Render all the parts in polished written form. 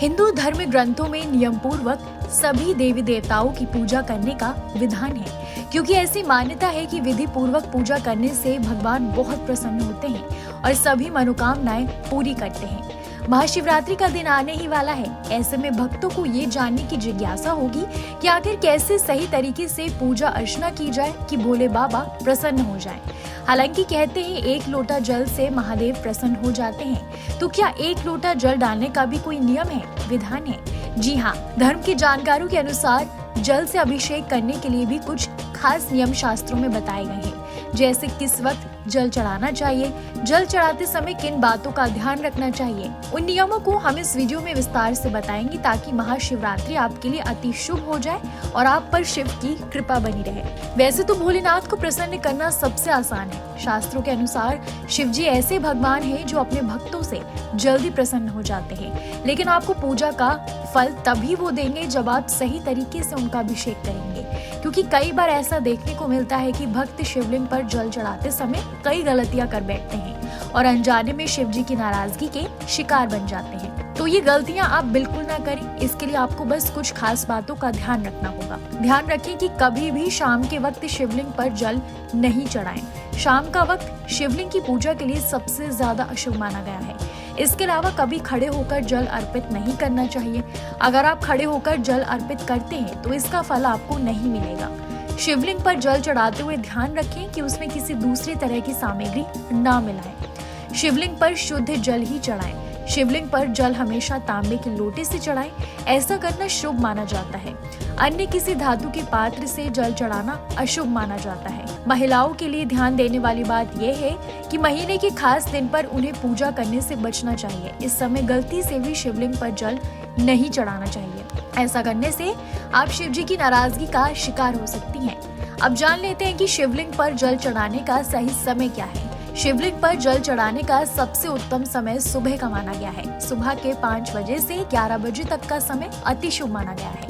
हिंदू धर्म ग्रंथों में नियम पूर्वक सभी देवी देवताओं की पूजा करने का विधान है, क्योंकि ऐसी मान्यता है कि विधि पूर्वक पूजा करने से भगवान बहुत प्रसन्न होते हैं और सभी मनोकामनाएं पूरी करते हैं। महाशिवरात्रि का दिन आने ही वाला है। ऐसे में भक्तों को ये जानने की जिज्ञासा होगी कि आखिर कैसे सही तरीके से पूजा अर्चना की जाए कि भोले बाबा प्रसन्न हो जाएं। हालांकि कहते हैं एक लोटा जल से महादेव प्रसन्न हो जाते हैं, तो क्या एक लोटा जल डालने का भी कोई नियम है, विधान है? जी हाँ, धर्म के जानकारों के अनुसार जल से अभिषेक करने के लिए भी कुछ खास नियम शास्त्रों में बताए गए हैं, जैसे किस वक्त जल चढ़ाना चाहिए, जल चढ़ाते समय किन बातों का ध्यान रखना चाहिए। उन नियमों को हम इस वीडियो में विस्तार से बताएंगे ताकि महाशिवरात्रि आपके लिए अति शुभ हो जाए और आप पर शिव की कृपा बनी रहे। वैसे तो भोलेनाथ को प्रसन्न करना सबसे आसान है। शास्त्रों के अनुसार शिव जी ऐसे भगवान हैं जो अपने भक्तों से जल्दी प्रसन्न हो जाते हैं, लेकिन आपको पूजा का फल तभी वो देंगे जब आप सही तरीके से उनका अभिषेक करेंगे, क्योंकि कई बार ऐसा देखने को मिलता है कि भक्त शिवलिंग पर जल चढ़ाते समय कई गलतियां कर बैठते हैं और अनजाने में शिव जी की नाराजगी के शिकार बन जाते हैं। तो ये गलतियां आप बिल्कुल ना करें। इसके लिए आपको बस कुछ खास बातों का ध्यान रखना होगा। ध्यान रखें कि कभी भी शाम के वक्त शिवलिंग पर जल नहीं चढ़ाएं। शाम का वक्त शिवलिंग की पूजा के लिए सबसे ज्यादा अशुभ माना गया है। इसके अलावा कभी खड़े होकर जल अर्पित नहीं करना चाहिए। अगर आप खड़े होकर जल अर्पित करते हैं तो इसका फल आपको नहीं मिलेगा। शिवलिंग पर जल चढ़ाते हुए ध्यान रखें कि उसमें किसी दूसरी तरह की सामग्री ना मिलाएं। शिवलिंग पर शुद्ध जल ही चढ़ाएं। शिवलिंग पर जल हमेशा तांबे के लोटे से चढ़ाएं। ऐसा करना शुभ माना जाता है। अन्य किसी धातु के पात्र से जल चढ़ाना अशुभ माना जाता है। महिलाओं के लिए ध्यान देने वाली बात यह है कि महीने के खास दिन पर उन्हें पूजा करने से बचना चाहिए। इस समय गलती से भी शिवलिंग पर जल नहीं चढ़ाना चाहिए। ऐसा करने से आप शिव जी की नाराजगी का शिकार हो सकती हैं। अब जान लेते हैं कि शिवलिंग पर जल चढ़ाने का सही समय क्या है। शिवलिंग पर जल चढ़ाने का सबसे उत्तम समय सुबह का माना गया है। सुबह के 5 बजे से 11 बजे तक का समय अति शुभ माना गया है।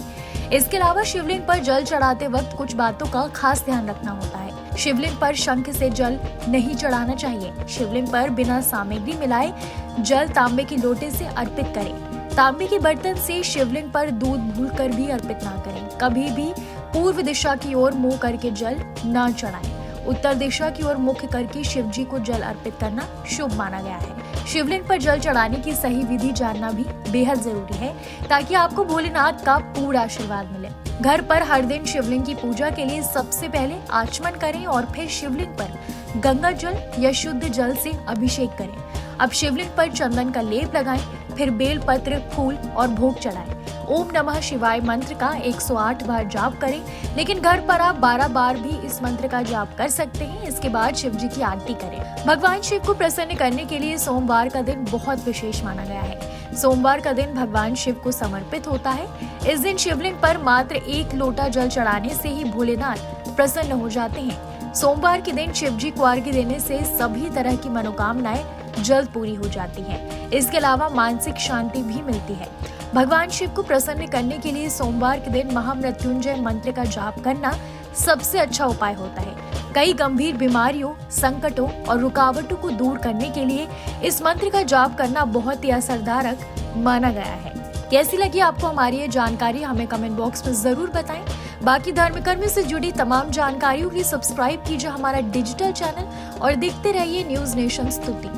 इसके अलावा शिवलिंग पर जल चढ़ाते वक्त कुछ बातों का खास ध्यान रखना होता है। शिवलिंग पर शंख से जल नहीं चढ़ाना चाहिए। शिवलिंग पर बिना सामग्री मिलाए जल तांबे के लोटे से अर्पित करें। तांबे के बर्तन से शिवलिंग पर दूध भूलकर भी अर्पित ना करें। कभी भी पूर्व दिशा की ओर मुंह करके जल न चढ़ाएं। उत्तर दिशा की ओर मुख करके शिव जी को जल अर्पित करना शुभ माना गया है। शिवलिंग पर जल चढ़ाने की सही विधि जानना भी बेहद जरूरी है ताकि आपको भोलेनाथ का पूरा आशीर्वाद मिले। घर पर हर दिन शिवलिंग की पूजा के लिए सबसे पहले आचमन करें और फिर शिवलिंग पर गंगा जल या शुद्ध जल से अभिषेक करें। अब शिवलिंग पर चंदन का लेप लगाएं, फिर बेल पत्र, फूल और भोग चढ़ाएं। ओम नमः शिवाय मंत्र का 108 बार जाप करें, लेकिन घर पर आप 12 बार भी इस मंत्र का जाप कर सकते हैं। इसके बाद शिव जी की आरती करें। भगवान शिव को प्रसन्न करने के लिए सोमवार का दिन बहुत विशेष माना गया है। सोमवार का दिन भगवान शिव को समर्पित होता है। इस दिन शिवलिंग पर मात्र 1 लोटा जल चढ़ाने से ही भोलेनाथ प्रसन्न हो जाते हैं। सोमवार के दिन शिव जी को अर्घ्य देने से सभी तरह की मनोकामनाएं जल्द पूरी हो जाती हैं। इसके अलावा मानसिक शांति भी मिलती है। भगवान शिव को प्रसन्न करने के लिए सोमवार के दिन महामृत्युंजय मंत्र का जाप करना सबसे अच्छा उपाय होता है। कई गंभीर बीमारियों, संकटों और रुकावटों को दूर करने के लिए इस मंत्र का जाप करना बहुत ही असरदारक माना गया है। कैसी लगी आपको हमारी ये जानकारी, हमें कमेंट बॉक्स में जरूर बताएं। बाकी धर्म कर्म से जुड़ी तमाम जानकारियों के लिए सब्सक्राइब कीजिए हमारा डिजिटल चैनल और देखते रहिए न्यूज नेशन स्तुति।